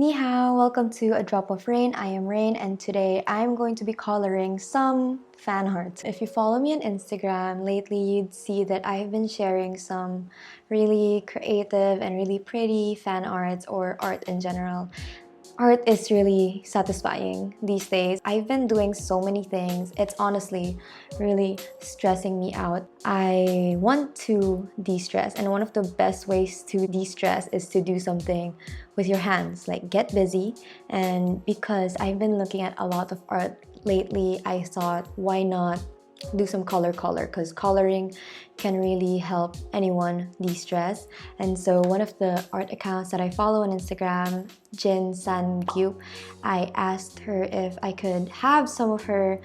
Ni hao, welcome to A Drop of Rain. I am Rain and today I'm going to be coloring some fan art. If you follow me on Instagram lately, you'd see that I've been sharing some really creative and really pretty fan arts or art in general. Art is really satisfying these days. I've been doing so many things. It's honestly really stressing me out. I want to de-stress, and one of the best ways to de-stress is to do something with your hands, like get busy. And because I've been looking at a lot of art lately, I thought, why not do some color because coloring can really help anyone de-stress. And so one of the art accounts that I follow on Instagram, Jin San Gyup, I asked her if I could have some of her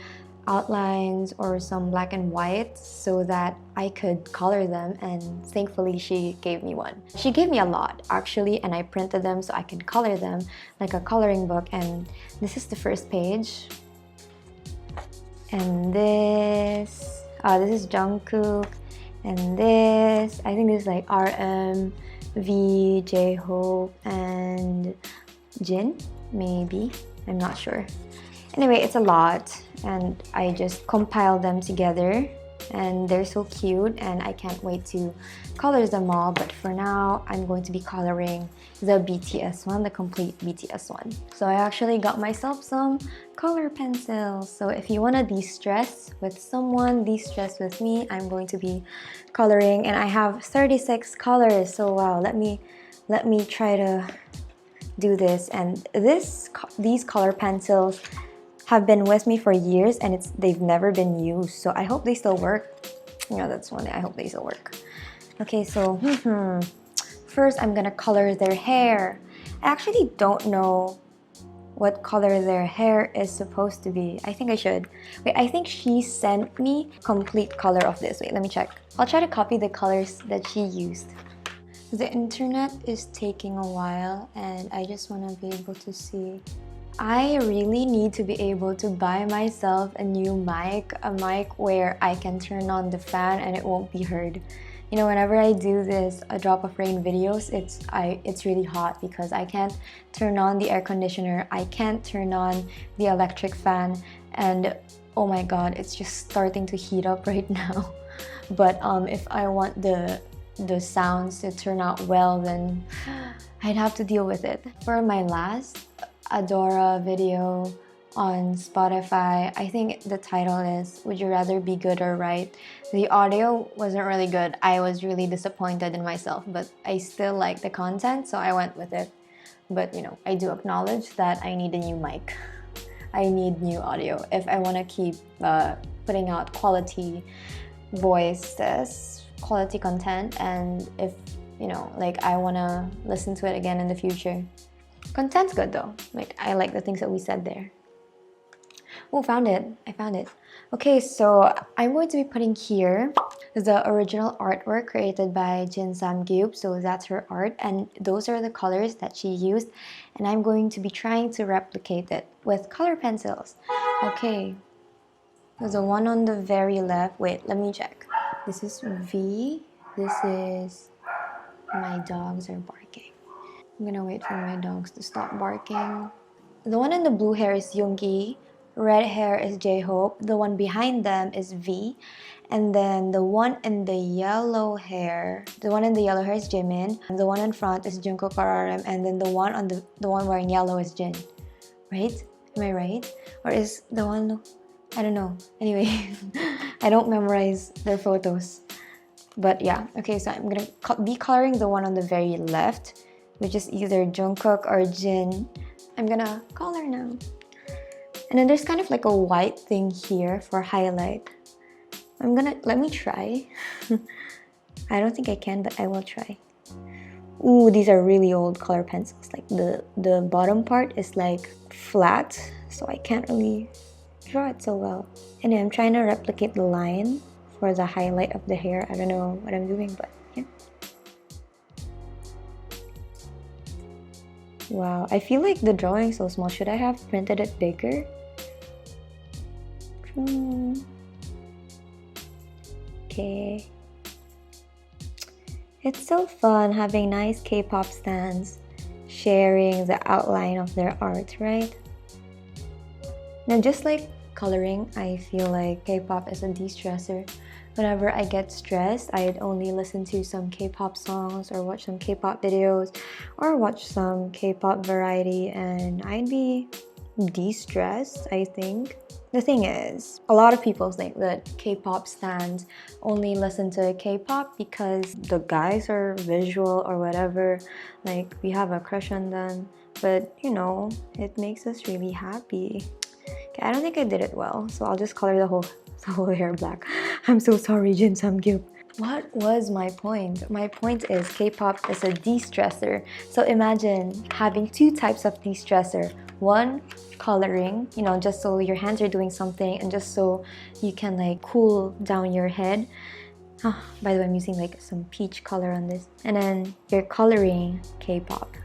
outlines or some black and white so that I could color them, and thankfully she gave me one. She gave me a lot actually, and I printed them so I can color them like a coloring book. And this is the first page. And this is Jungkook, and this, I think this is like RM, V, J-Hope, and Jin, maybe, I'm not sure. Anyway, it's a lot, and I just compiled them together, and they're so cute, and I can't wait to color them all. But for now, I'm going to be coloring the BTS one, the complete BTS one. So I actually got myself some color pencils. So if you want to de-stress with someone, de-stress with me, I'm going to be coloring, and I have 36 colors. So wow, let me try to do this. And these color pencils have been with me for years, and they've never been used, so I hope they still work. Yeah, that's one thing, I hope they still work. Okay, so first I'm gonna color their hair. I actually don't know what color their hair is supposed to be. I think I should. Wait, I think she sent me complete color of this. Wait, let me check. I'll try to copy the colors that she used. The internet is taking a while, and I just want to be able to see. I really need to be able to buy myself a new mic, a mic where I can turn on the fan and it won't be heard. You know, whenever I do this A Drop of Rain videos, it's really hot because I can't turn on the air conditioner, I can't turn on the electric fan, and oh my god, it's just starting to heat up right now. But if I want the sounds to turn out well, then I'd have to deal with it. For my last ADOR video on Spotify, I think the title is Would You Rather Be Good or Right? The audio wasn't really good. I was really disappointed in myself, but I still like the content, so I went with it. But you know, I do acknowledge that I need a new mic. I need new audio if I want to keep putting out quality voices, quality content, and if, you know, like I want to listen to it again in the future. Content's good though. Like, I like the things that we said there. Oh, found it. I found it. Okay, so I'm going to be putting here the original artwork created by Jin Sam Gyup. So that's her art, and those are the colors that she used, and I'm going to be trying to replicate it with color pencils. Okay, there's the one on the very left. Wait, let me check. This is V. This is my dogs are barking. I'm gonna wait for my dogs to stop barking. The one in the blue hair is Yoongi, red hair is J-Hope, the one behind them is V, and then the one in the yellow hair is Jimin, and the one in front is Jungkook or RM, and then the one wearing yellow is Jin. Right? Am I right? Or is the one, I don't know. Anyway, I don't memorize their photos. But yeah, okay, so I'm gonna be coloring the one on the very left, which is either Jungkook or Jin. I'm gonna color now. And then there's kind of like a white thing here for highlight. Let me try. I don't think I can, but I will try. Ooh, these are really old color pencils. Like the bottom part is like flat, so I can't really draw it so well. Anyway, I'm trying to replicate the line for the highlight of the hair. I don't know what I'm doing, but yeah. Wow, I feel like the drawing is so small. Should I have printed it bigger? Okay. It's so fun having nice K-pop stans sharing the outline of their art, right? Now, just like coloring, I feel like K-pop is a de-stressor. Whenever I get stressed, I'd only listen to some K-pop songs or watch some K-pop videos or watch some K-pop variety, and I'd be de-stressed, I think. The thing is, a lot of people think that K-pop stans only listen to K-pop because the guys are visual or whatever, like we have a crush on them, but you know, it makes us really happy. Okay, I don't think I did it well, so I'll just color the whole hair black. I'm so sorry, Jin Samgyup. What was my point? My point is K-pop is a de-stressor. So imagine having two types of de-stressor. One, coloring, you know, just so your hands are doing something and just so you can like cool down your head. Oh, by the way, I'm using like some peach color on this. And then you're coloring K-pop.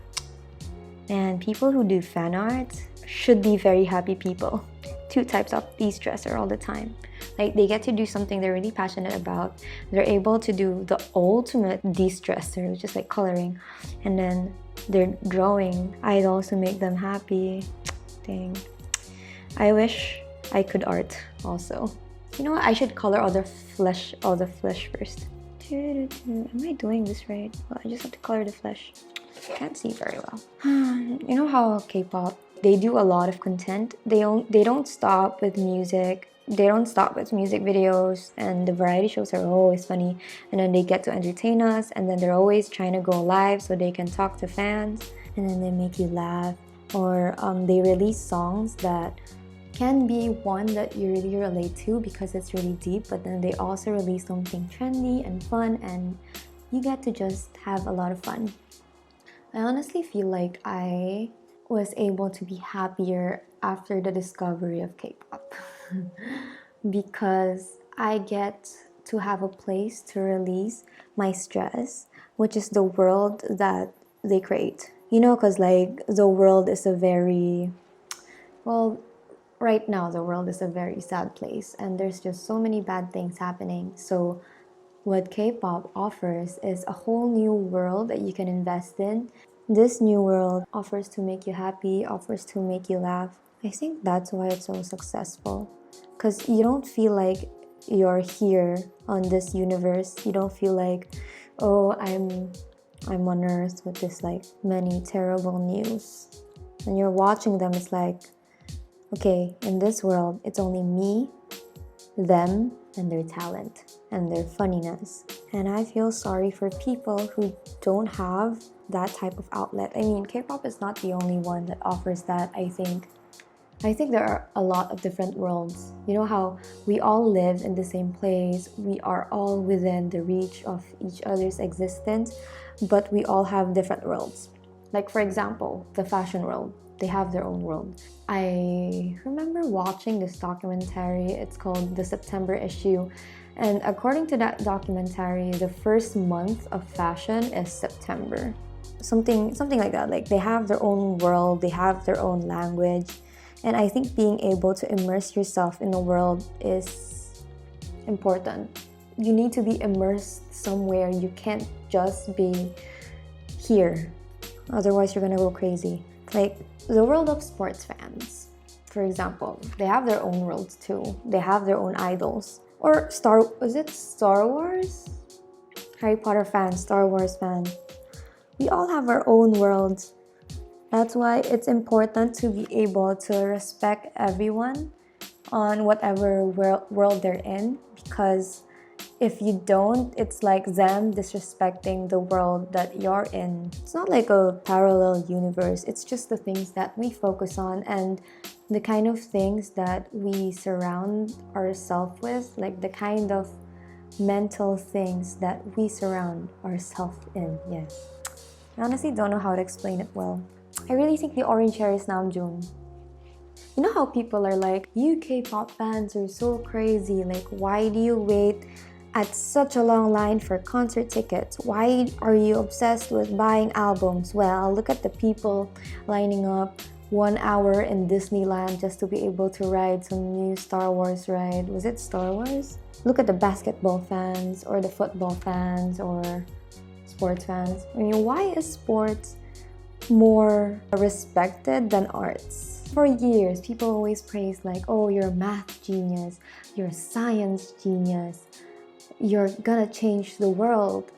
And people who do fan art should be very happy people. Two types of de-stressor all the time. Like they get to do something they're really passionate about. They're able to do the ultimate de-stressor, which is like coloring. And then they're drawing idols to make them happy. Dang. I wish I could art also. You know what? I should color all the flesh first. Am I doing this right? Well, I just have to color the flesh. I can't see very well. You know how K-pop, they do a lot of content. They don't stop with music. They don't stop with music videos, and the variety shows are always funny, and then they get to entertain us, and then they're always trying to go live so they can talk to fans, and then they make you laugh, or they release songs that can be one that you really relate to because it's really deep, but then they also release something trendy and fun, and you get to just have a lot of fun. I honestly feel like I was able to be happier after the discovery of K-pop because I get to have a place to release my stress, which is the world that they create. You know, because like the world is a very, well, right now the world is a very sad place and there's just so many bad things happening. So what K-pop offers is a whole new world that you can invest in. This new world offers to make you happy, offers to make you laugh. I think that's why it's so successful. Because you don't feel like you're here on this universe. You don't feel like, oh, I'm on Earth with this like many terrible news. When you're watching them, it's like, okay, in this world, it's only me, them, and their talent and their funniness. And I feel sorry for people who don't have that type of outlet. I mean, K-pop is not the only one that offers that, I think. I think there are a lot of different worlds. You know how we all live in the same place, we are all within the reach of each other's existence, but we all have different worlds. Like for example, the fashion world. They have their own world. I remember watching this documentary. It's called The September Issue. And according to that documentary, the first month of fashion is September. Something like that. Like they have their own world, they have their own language. And I think being able to immerse yourself in the world is important. You need to be immersed somewhere. You can't just be here. Otherwise, you're gonna go crazy. Like the world of sports fans, for example, they have their own worlds too. They have their own idols. Or Star Wars? Harry Potter fans, Star Wars fans. We all have our own worlds. That's why it's important to be able to respect everyone on whatever world they're in, because if you don't, it's like them disrespecting the world that you're in. It's not like a parallel universe. It's just the things that we focus on and the kind of things that we surround ourselves with, like the kind of mental things that we surround ourselves in. Yes. I honestly don't know how to explain it well. I really think the orange hair is Namjoon. You know how people are like, you K-pop fans are so crazy. Like, why do you wait at such a long line for concert tickets? Why are you obsessed with buying albums? Well, look at the people lining up 1 hour in Disneyland just to be able to ride some new Star Wars ride. Was it Star Wars? Look at the basketball fans or the football fans or sports fans. I mean, why is sports more respected than arts. For years, people always praise like, oh, you're a math genius, you're a science genius, you're gonna change the world.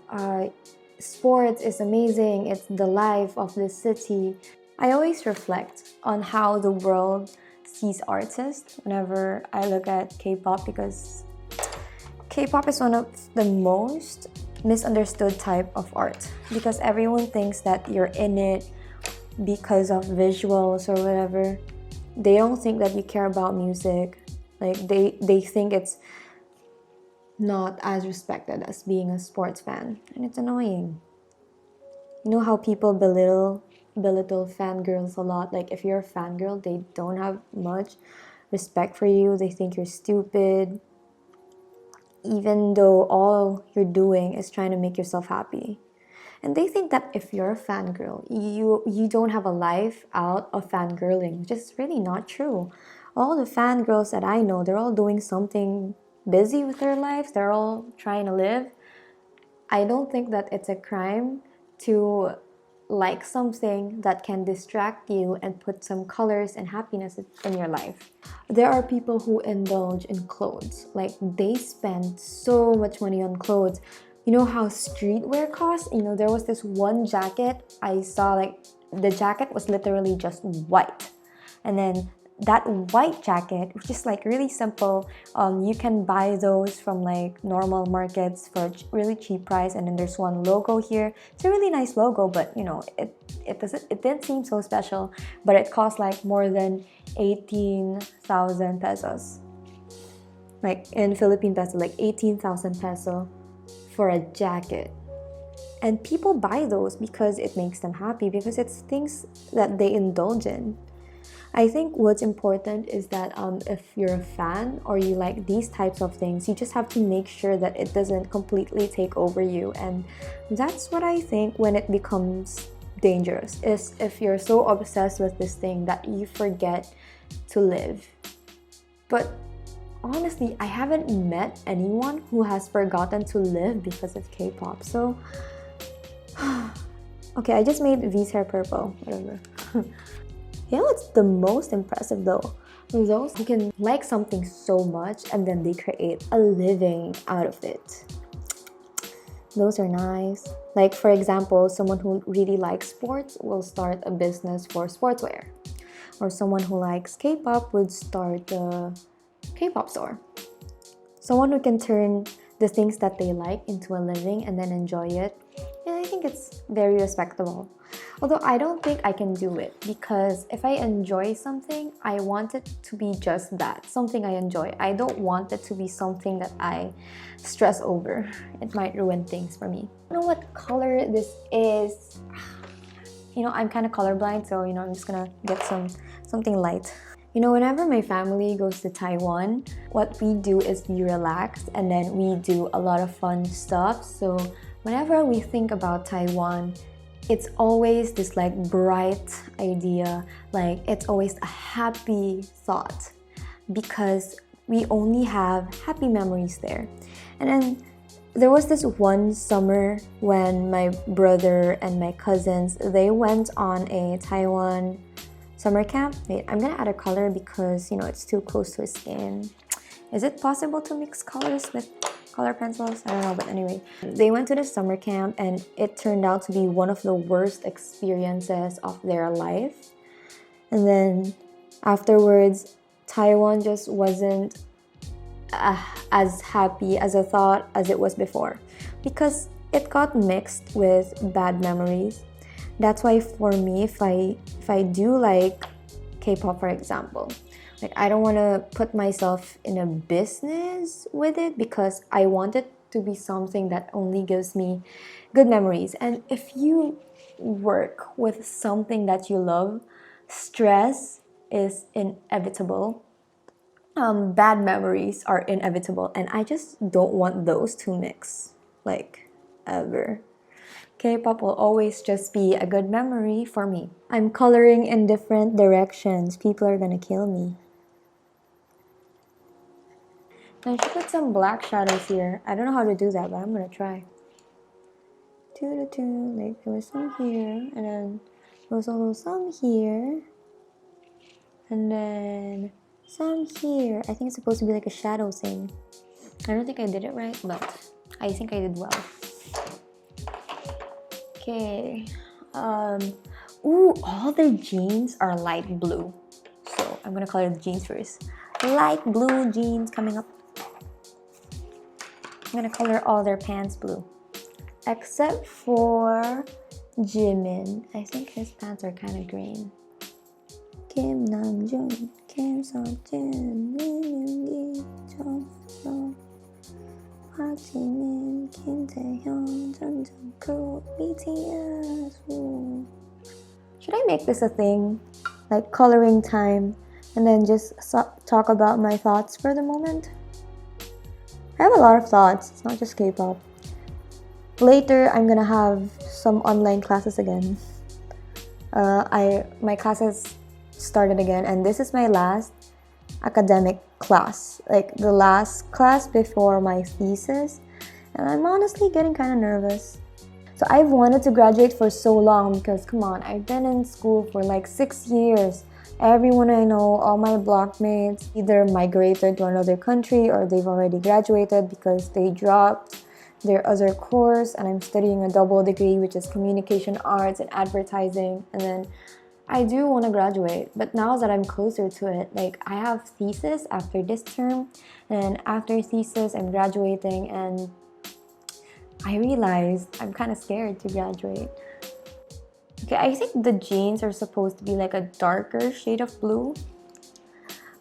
Sports is amazing, it's the life of the city. I always reflect on how the world sees artists whenever I look at K-pop, because K-pop is one of the most misunderstood type of art, because everyone thinks that you're in it because of visuals or whatever. They don't think that you care about music. Like they think it's not as respected as being a sports fan, and it's annoying. You know how people belittle fangirls a lot? Like if you're a fangirl, they don't have much respect for you. They think you're stupid, even though all you're doing is trying to make yourself happy. And they think that if you're a fangirl, you don't have a life out of fangirling, which is really not true. All the fangirls that I know, they're all doing something busy with their lives. They're all trying to live. I don't think that it's a crime to like something that can distract you and put some colors and happiness in your life. There are people who indulge in clothes. Like they spend so much money on clothes. You know how streetwear costs? You know, there was this one jacket I saw, like the jacket was literally just white. And then that white jacket, which is like really simple, you can buy those from like normal markets for really cheap price. And then there's one logo here. It's a really nice logo, but you know, it didn't seem so special, but it cost like more than 18,000 pesos. Like in Philippine peso, like 18,000 peso for a jacket. And people buy those because it makes them happy, because it's things that they indulge in. I think what's important is that if you're a fan or you like these types of things, you just have to make sure that it doesn't completely take over you. And that's what I think when it becomes dangerous, is if you're so obsessed with this thing that you forget to live. But honestly, I haven't met anyone who has forgotten to live because of K-pop. So, okay, I just made V's hair purple, whatever. You know what's the most impressive though? Those who can like something so much and then they create a living out of it. Those are nice. Like for example, someone who really likes sports will start a business for sportswear. Or someone who likes K-pop would start a K-pop store. Someone who can turn the things that they like into a living and then enjoy it. And I think it's very respectable. Although I don't think I can do it, because if I enjoy something, I want it to be just that, something I enjoy. I don't want it to be something that I stress over. It might ruin things for me. I don't know what color this is. You know, I'm kind of colorblind, so you know, I'm just gonna get something light. You know, whenever my family goes to Taiwan, what we do is we relax and then we do a lot of fun stuff. So whenever we think about Taiwan, it's always this like bright idea, like it's always a happy thought, because we only have happy memories there. And then there was this one summer when my brother and my cousins, they went on a Taiwan summer camp. Wait, I'm gonna add a color because you know it's too close to his skin. Is it possible to mix colors with color pencils? I don't know, but anyway, they went to the summer camp and it turned out to be one of the worst experiences of their life. And then afterwards, Taiwan just wasn't as happy as I thought as it was before, because it got mixed with bad memories. That's why for me, if I do like K-pop, for example, like I don't want to put myself in a business with it, because I want it to be something that only gives me good memories. And if you work with something that you love, stress is inevitable. Bad memories are inevitable, and I just don't want those to mix, like, ever. K-pop will always just be a good memory for me. I'm coloring in different directions. People are gonna kill me. I should put some black shadows here. I don't know how to do that, but I'm gonna try. Like there was some here, and then There's also some here. And then some here. I think it's supposed to be like a shadow thing. I don't think I did it right, but I think I did well. Okay. Ooh, all their jeans are light blue. So I'm gonna color the jeans first. Light blue jeans coming up. I'm gonna color all their pants blue. Except for Jimin. I think his pants are kind of green. Kim Namjoon, Kim Seokjin, Lee Myung-gi, Jonghyun, Park Ji-min, Kim Taehyung, Jung Jungkook, BTS. Ooh. Should I make this a thing, like coloring time, and then just talk about my thoughts for the moment? I have a lot of thoughts. It's not just K-pop. Later, I'm gonna have some online classes again. My classes started again, and this is my last academic class, like the last class before my thesis, and I'm honestly getting kind of nervous. So I've wanted to graduate for so long because, come on, I've been in school for like 6 years. Everyone I know, all my blockmates, either migrated to another country or they've already graduated because they dropped their other course, and I'm studying a double degree, which is communication arts and advertising. And then I do want to graduate, but now that I'm closer to it, like I have thesis after this term, and after thesis I'm graduating, and I realized I'm kind of scared to graduate. Okay, I think the jeans are supposed to be like a darker shade of blue,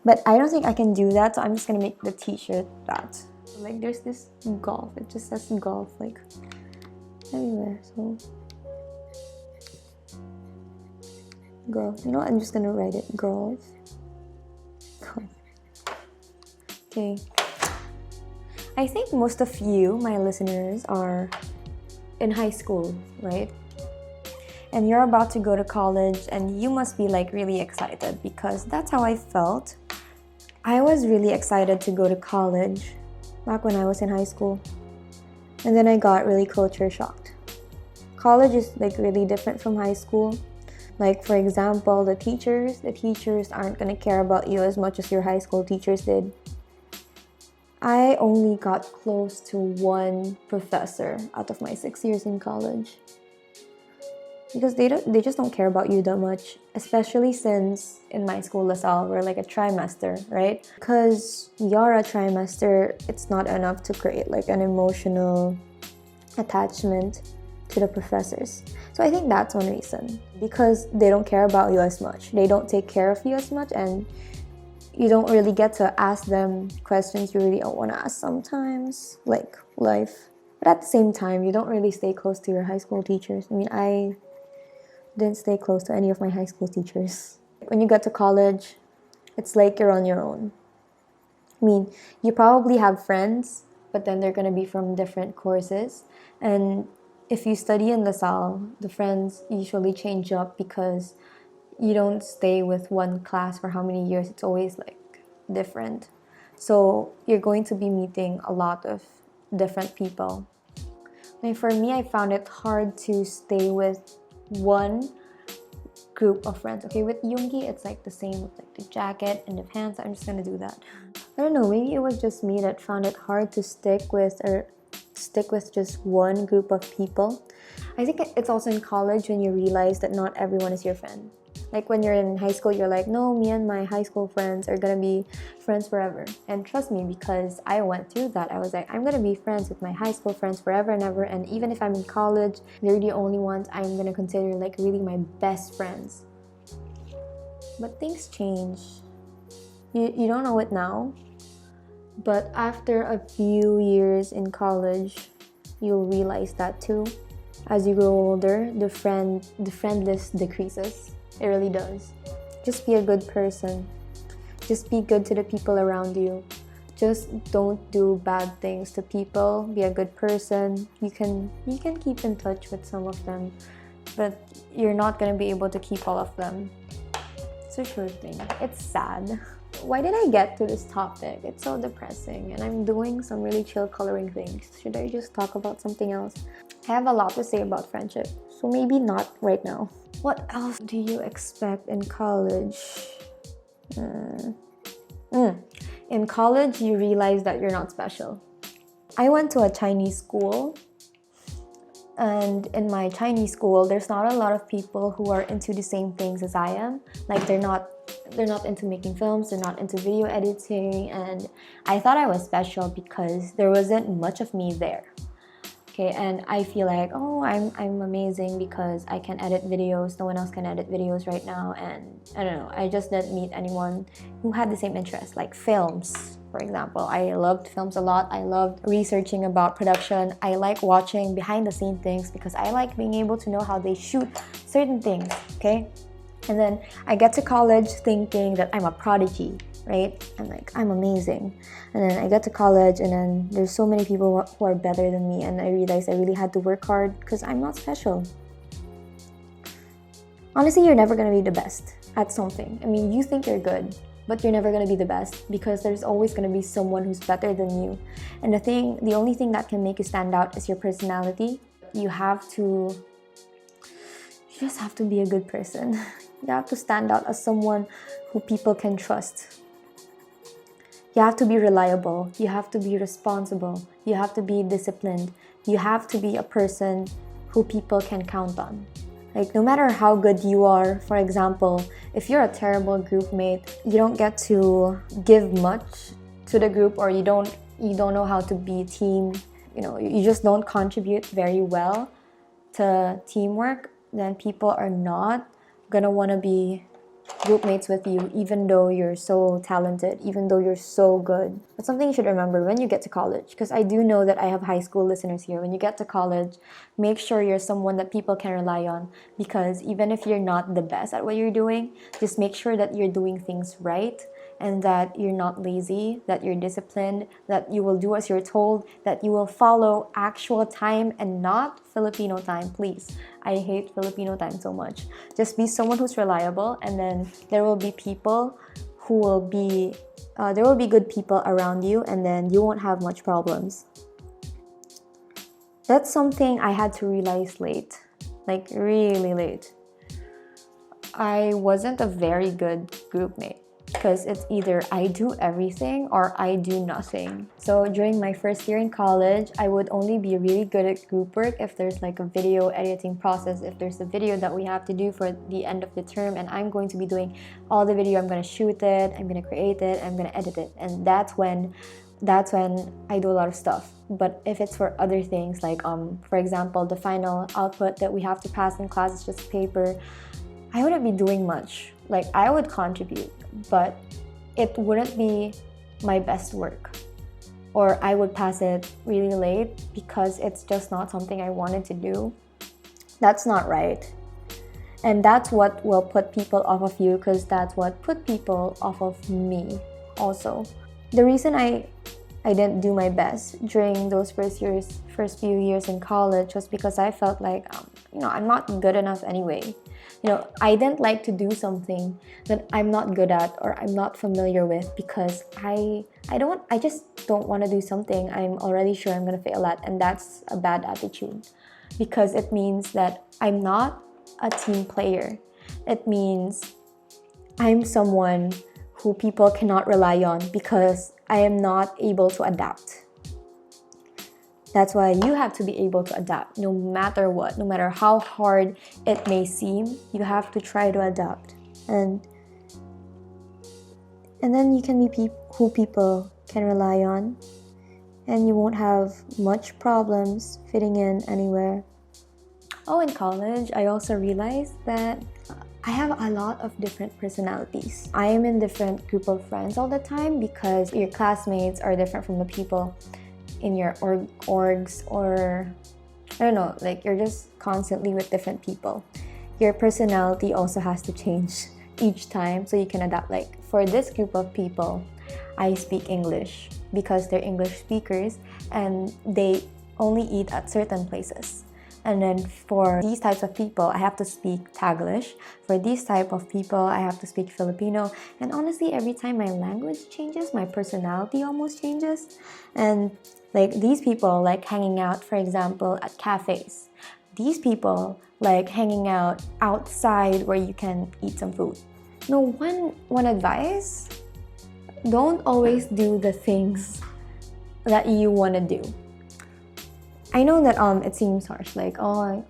but I don't think I can do that, so I'm just gonna make the t-shirt that. Like there's this golf, it just says golf like everywhere, so golf. You know what? I'm just gonna write it golf. Okay. I think most of you, my listeners, are in high school, right? And you're about to go to college, and you must be like really excited, because that's how I felt. I was really excited to go to college back when I was in high school. And then I got really culture shocked. College is like really different from high school. Like, for example, the teachers aren't gonna care about you as much as your high school teachers did. I only got close to one professor out of my 6 years in college. Because they just don't care about you that much, especially since in my school, LaSalle, we're like a trimester, right? Because we are a trimester, it's not enough to create like an emotional attachment to the professors. So I think that's one reason, because they don't care about you as much. They don't take care of you as much, and you don't really get to ask them questions you really don't want to ask sometimes, like life. But at the same time, you don't really stay close to your high school teachers. I mean, I didn't stay close to any of my high school teachers. When you get to college, it's like you're on your own. I mean, you probably have friends, but then they're going to be from different courses. And if you study in LaSalle, the friends usually change up because you don't stay with one class for how many years. It's always like different. So you're going to be meeting a lot of different people. And for me, I found it hard to stay with one group of friends. Okay, with Yoongi, it's like the same with like the jacket and the pants. I'm just gonna do that. I don't know, maybe it was just me that found it hard to stick with just one group of people. I think it's also in college when you realize that not everyone is your friend. Like when you're in high school, you're like, no, me and my high school friends are gonna be friends forever. And trust me, because I went through that, I was like, I'm gonna be friends with my high school friends forever and ever. And even if I'm in college, they're the only ones I'm gonna consider like really my best friends. But things change. You don't know it now, but after a few years in college, you'll realize that too. As you grow older, the friend list decreases. It really does. Just be a good person. Just be good to the people around you. Just don't do bad things to people. Be a good person. You can keep in touch with some of them, but you're not gonna be able to keep all of them. It's a sure thing. It's sad. Why did I get to this topic? It's so depressing, and I'm doing some really chill coloring things. Should I just talk about something else? I have a lot to say about friendship, so maybe not right now. What else do you expect in college? In college, you realize that you're not special. I went to a Chinese school, and in my Chinese school, there's not a lot of people who are into the same things as I am. Like they're not into making films, they're not into video editing, and I thought I was special because there wasn't much of me there. Okay, and I feel like, oh, I'm amazing because I can edit videos. No one else can edit videos right now, and I don't know. I just didn't meet anyone who had the same interest, like films, for example. I loved films a lot. I loved researching about production. I like watching behind the scene things because I like being able to know how they shoot certain things. Okay, and then I get to college thinking that I'm a prodigy, right? I'm like, I'm amazing. And then I get to college and then there's so many people who are better than me, and I realized I really had to work hard because I'm not special. Honestly, you're never going to be the best at something. I mean, you think you're good, but you're never going to be the best because there's always going to be someone who's better than you. And the only thing that can make you stand out is your personality. You just have to be a good person. You have to stand out as someone who people can trust. You have to be reliable. You have to be responsible. You have to be disciplined. You have to be a person who people can count on. Like, no matter how good you are, for example, if you're a terrible group mate, you don't get to give much to the group, or you don't know how to be a team, you just don't contribute very well to teamwork, then people are not gonna want to be group mates with you, even though you're so talented, even though you're so good. That's something you should remember when you get to college, because I do know that I have high school listeners here. When you get to college, make sure you're someone that people can rely on, because even if you're not the best at what you're doing, just make sure that you're doing things right, and that you're not lazy, that you're disciplined, that you will do as you're told, that you will follow actual time and not Filipino time, please. I hate Filipino time so much. Just be someone who's reliable, and then there will be people who will be, there will be good people around you, and then you won't have much problems. That's something I had to realize late, like really late. I wasn't a very good group mate, because it's either I do everything or I do nothing. So during my first year in college, I would only be really good at group work if there's like a video editing process, if there's a video that we have to do for the end of the term, and I'm going to be doing all the video. I'm going to shoot it, I'm going to create it, I'm going to edit it, and that's when I do a lot of stuff. But if it's for other things, like for example, the final output that we have to pass in class is just paper, I wouldn't be doing much. Like, I would contribute, but it wouldn't be my best work, or I would pass it really late because it's just not something I wanted to do. That's not right. And that's what will put people off of you, because that's what put people off of me also. The reason I didn't do my best during those first few years in college was because I felt like, I'm not good enough anyway. I didn't like to do something that I'm not good at or I'm not familiar with, because I just don't want to do something I'm already sure I'm going to fail at, and that's a bad attitude, because it means that I'm not a team player. It means I'm someone who people cannot rely on because I am not able to adapt. That's why you have to be able to adapt no matter what, no matter how hard it may seem. You have to try to adapt, and then you can be who people can rely on, and you won't have much problems fitting in anywhere. Oh, in college, I also realized that I have a lot of different personalities. I am in different group of friends all the time, because your classmates are different from the people in your orgs, or I don't know, like you're just constantly with different people. Your personality also has to change each time so you can adapt. Like for this group of people, I speak English because they're English speakers and they only eat at certain places. And then for these types of people, I have to speak Taglish. For these type of people, I have to speak Filipino. And honestly, every time my language changes, my personality almost changes. And like these people like hanging out, for example, at cafes. these people like hanging out outside where you can eat some food. No, one advice, don't always do the things that you want to do. I know that it seems harsh, like, oh,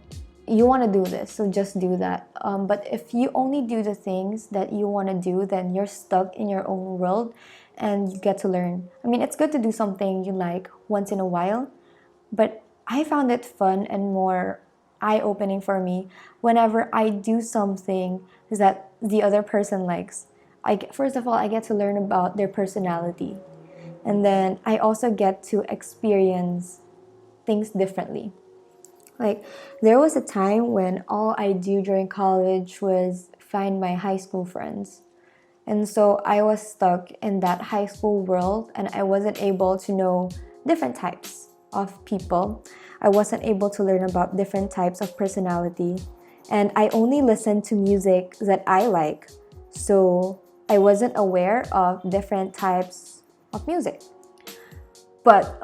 you want to do this, so just do that. But if you only do the things that you want to do, then you're stuck in your own world and you get to learn. I mean, it's good to do something you like once in a while, but I found it fun and more eye-opening for me whenever I do something that the other person likes. First of all, I get to learn about their personality. And then I also get to experience things differently. Like, there was a time when all I do during college was find my high school friends. And so I was stuck in that high school world and I wasn't able to know different types of people. I wasn't able to learn about different types of personality. And I only listened to music that I like. So I wasn't aware of different types of music. But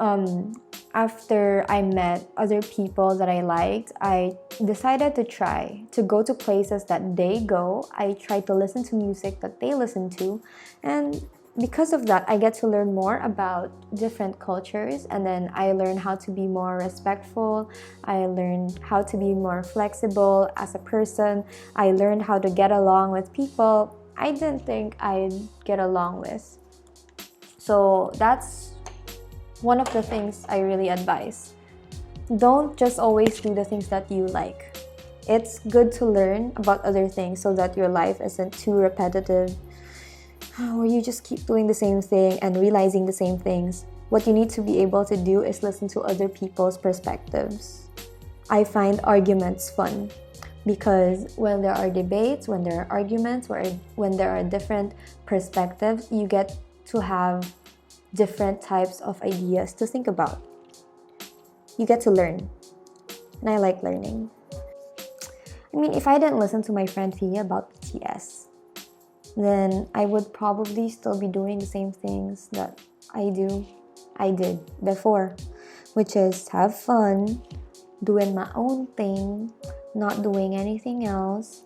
after I met other people that I liked, I decided to try to go to places that they go. I tried to listen to music that they listen to. And because of that, I get to learn more about different cultures. And then I learned how to be more respectful. I learned how to be more flexible as a person. I learned how to get along with people I didn't think I'd get along with. So that's one of the things I really advise. Don't just always do the things that you like. It's good to learn about other things so that your life isn't too repetitive, where you just keep doing the same thing and realizing the same things. What you need to be able to do is listen to other people's perspectives. I find arguments fun because when there are debates, when there are arguments, when there are different perspectives, you get to have different types of ideas to think about. You get to learn, and I like learning. I mean, if I didn't listen to my friend Thea about BTS, then I would probably still be doing the same things that I did before, which is have fun, doing my own thing, not doing anything else,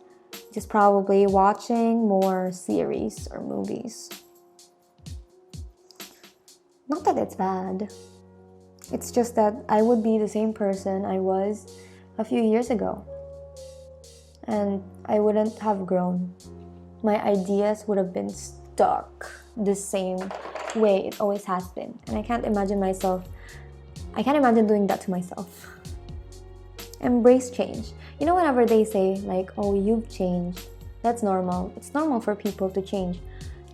just probably watching more series or movies. Not that it's bad. It's just that I would be the same person I was a few years ago. And I wouldn't have grown. My ideas would have been stuck the same way it always has been. And I can't imagine doing that to myself. Embrace change. You know, whenever they say, like, oh, you've changed, that's normal. It's normal for people to change.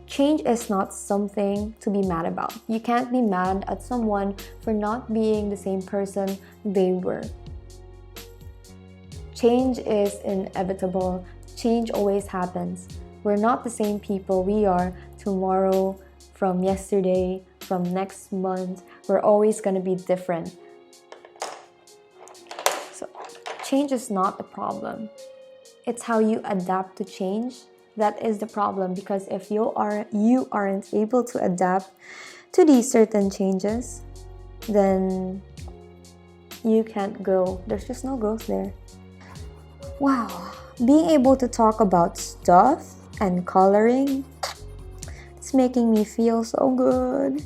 Change is not something to be mad about. You can't be mad at someone for not being the same person they were. Change is inevitable. Change always happens. We're not the same people we are tomorrow, from yesterday, from next month. We're always going to be different. So, change is not the problem. It's how you adapt to change that is the problem, because if you aren't able to adapt to these certain changes, then you can't grow. There's just no growth there. Wow, being able to talk about stuff and coloring, it's making me feel so good.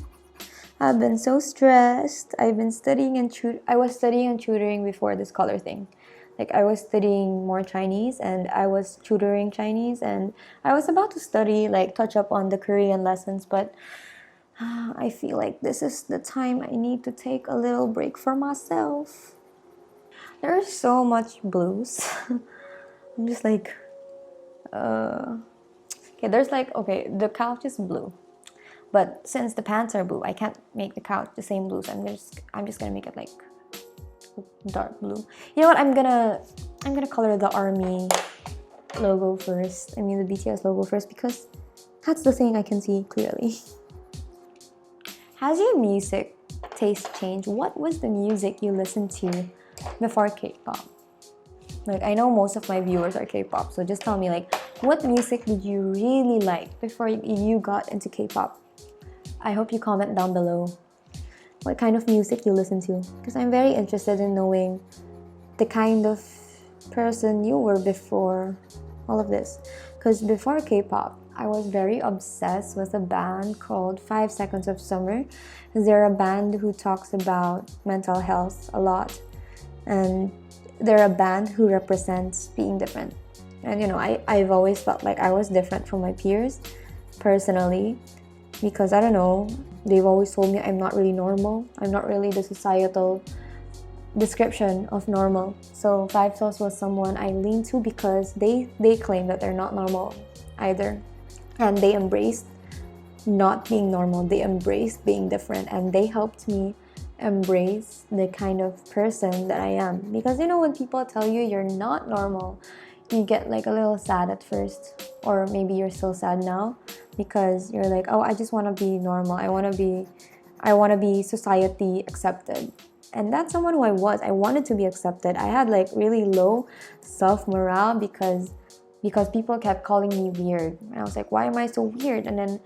I've been so stressed. I've been studying I was studying and tutoring before this color thing. Like, I was studying more Chinese and I was tutoring Chinese, and I was about to study, like, touch up on the Korean lessons, but I feel like this is the time I need to take a little break for myself. There's so much blues. I'm just like, okay, the couch is blue. But since the pants are blue, I can't make the couch the same blue, so I'm just gonna make it like dark blue. You know what? I'm gonna color the army logo first. I mean, the BTS logo first, because that's the thing I can see clearly. Has your music taste changed? What was the music you listened to before K-pop? Like, I know most of my viewers are K-pop, so just tell me, like, what music did you really like before you got into K-pop? I hope you comment down below what kind of music you listen to, because I'm very interested in knowing the kind of person you were before all of this. Because before K-pop, I was very obsessed with a band called 5 Seconds of Summer. They're a band who talks about mental health a lot, and they're a band who represents being different. And I've always felt like I was different from my peers personally, because I don't know, they've always told me I'm not really normal. I'm not really the societal description of normal. So Five Souls was someone I leaned to because they claim that they're not normal either. And they embraced not being normal. They embraced being different, and they helped me embrace the kind of person that I am. Because when people tell you you're not normal, you get like a little sad at first, or maybe you're still sad now, because you're like, oh, I just want to be normal. I want to be society accepted. And that's someone who I was. I wanted to be accepted. I had like really low self-morale because people kept calling me weird. And I was like, why am I so weird? And then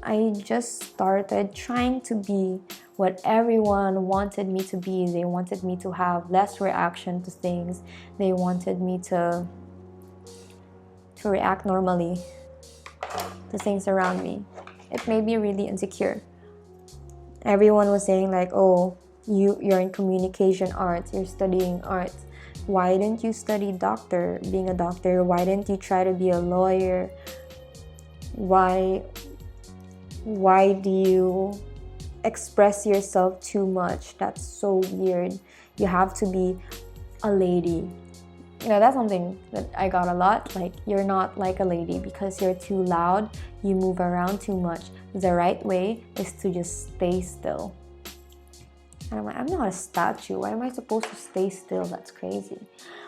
I just started trying to be what everyone wanted me to be. They wanted me to have less reaction to things. They wanted me to react normally to things around me. It made me really insecure. Everyone was saying like, oh, you're in communication arts, you're studying arts. Why didn't you study being a doctor? Why didn't you try to be a lawyer? Why do you express yourself too much? That's so weird. You have to be a lady. That's something that I got a lot. Like, you're not like a lady because you're too loud, you move around too much. The right way is to just stay still. And I'm like, I'm not a statue. Why am I supposed to stay still? That's crazy.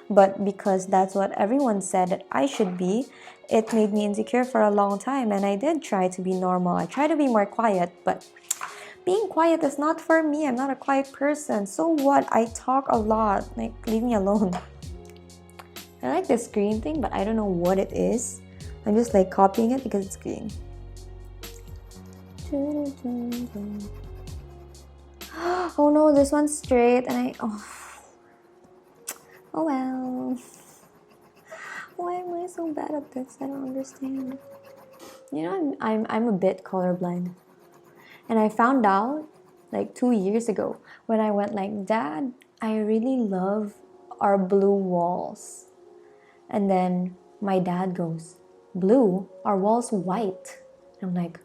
But because that's what everyone said that I should be, it made me insecure for a long time. And I did try to be normal. I tried to be more quiet, but being quiet is not for me. I'm not a quiet person. So what? I talk a lot. Like, leave me alone. I like this green thing, but I don't know what it is. I'm just like copying it because it's green. Oh no, this one's straight, and oh well. Why am I so bad at this? I don't understand. I'm a bit colorblind, and I found out like 2 years ago when I went like, Dad, I really love our blue walls. And then my dad goes, blue? Our wall's white. And I'm like,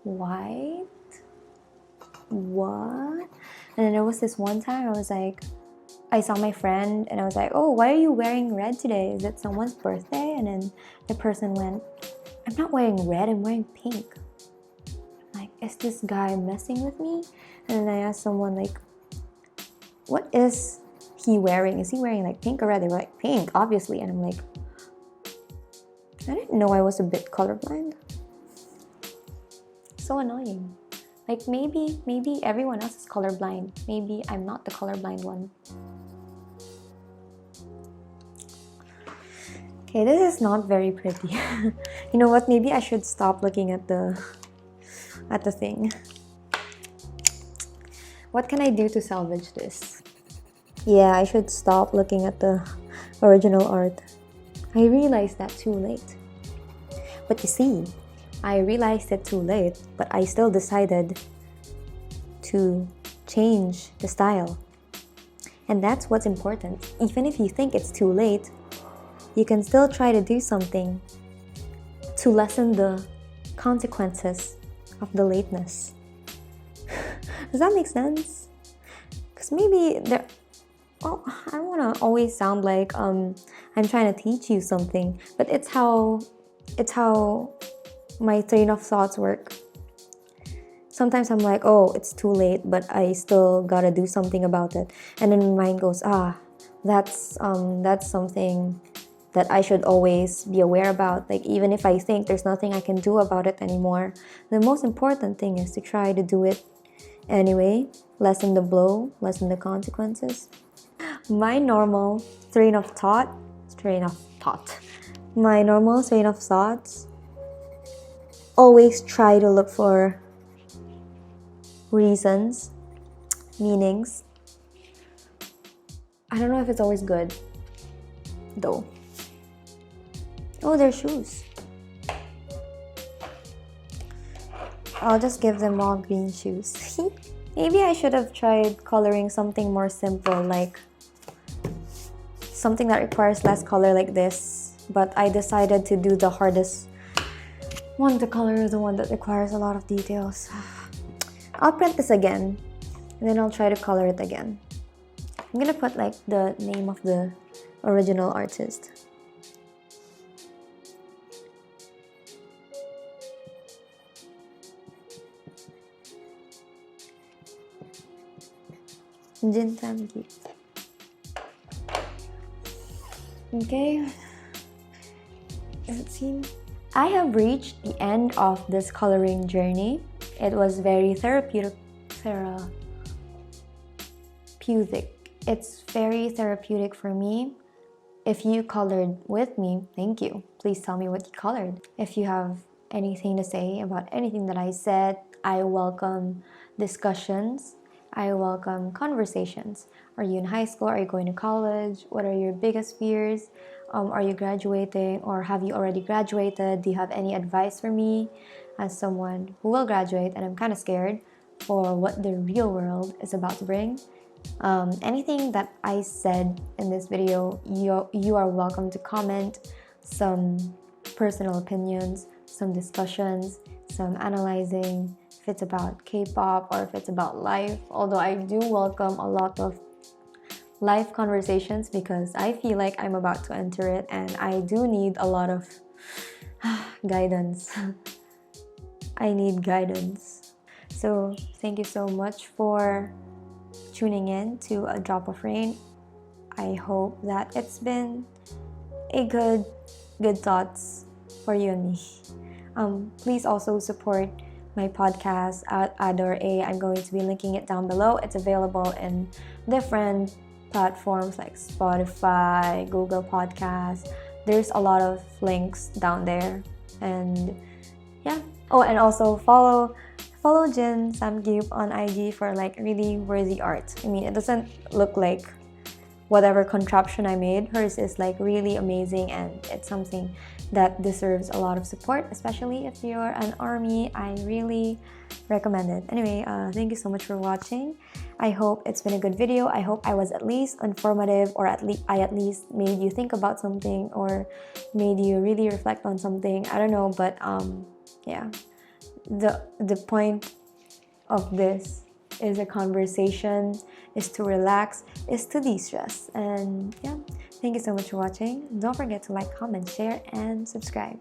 white? What? And then there was this one time I saw my friend and I was like, oh, why are you wearing red today? Is it someone's birthday? And then the person went, I'm not wearing red, I'm wearing pink. I'm like, is this guy messing with me? And then I asked someone like, what is he wearing? Is he wearing like pink or red? They were like, pink, obviously. And I'm like, I didn't know I was a bit colorblind. So annoying. Like, maybe everyone else is colorblind. Maybe I'm not the colorblind one. Okay, this is not very pretty. You know what? Maybe I should stop looking at the thing. What can I do to salvage this? Yeah, I should stop looking at the original art. I realized that too late. But you see, I realized it too late, but I still decided to change the style. And that's what's important. Even if you think it's too late, you can still try to do something to lessen the consequences of the lateness. Does that make sense? Because maybe I don't want to always sound like I'm trying to teach you something, but it's how my train of thoughts work. Sometimes I'm like, oh, it's too late, but I still gotta do something about it. And then my mind goes, that's something that I should always be aware about. Like, even if I think there's nothing I can do about it anymore, the most important thing is to try to do it anyway. Lessen the blow, lessen the consequences. My normal train of thoughts always try to look for reasons, meanings, I don't know if it's always good, though. Oh, they're shoes. I'll just give them all green shoes. Maybe I should have tried coloring something more simple, like something that requires less color like this. But I decided to do the hardest one to color, the one that requires a lot of details. I'll print this again, and then I'll try to color it again. I'm gonna put like the name of the original artist. Jin Sam-gi. Okay. Does it seem? I have reached the end of this coloring journey. It was very therapeutic. It's very therapeutic for me. If you colored with me, thank you. Please tell me what you colored. If you have anything to say about anything that I said, I welcome discussions. I welcome conversations. Are you in high school? Are you going to college? What are your biggest fears? Are you graduating, or have you already graduated? Do you have any advice for me as someone who will graduate and I'm kind of scared for what the real world is about to bring? Anything that I said in this video, you are welcome to comment. Some personal opinions, some discussions, some analyzing, if it's about K-pop or if it's about life. Although I do welcome a lot of life conversations because I feel like I'm about to enter it and I do need a lot of guidance. I need guidance. So thank you so much for tuning in to A Drop of Rain. I hope that it's been a good thoughts for you and me. Please also support my podcast at ADOR A. I'm going to be linking it down below. It's available in different platforms like Spotify, Google Podcasts. There's a lot of links down there, and yeah. Oh, and also follow Jin Sam-gi on IG for like really worthy art. I mean, it doesn't look like whatever contraption I made. Hers is like really amazing, and it's something that deserves a lot of support, especially if you're an ARMY. I really recommend it. Anyway, thank you so much for watching. I hope it's been a good video. I hope I was at least informative, or at least made you think about something, or made you really reflect on something. I don't know, but yeah. The point of this is a conversation, is to relax, is to de-stress. And yeah, thank you so much for watching. Don't forget to like, comment, share, and subscribe.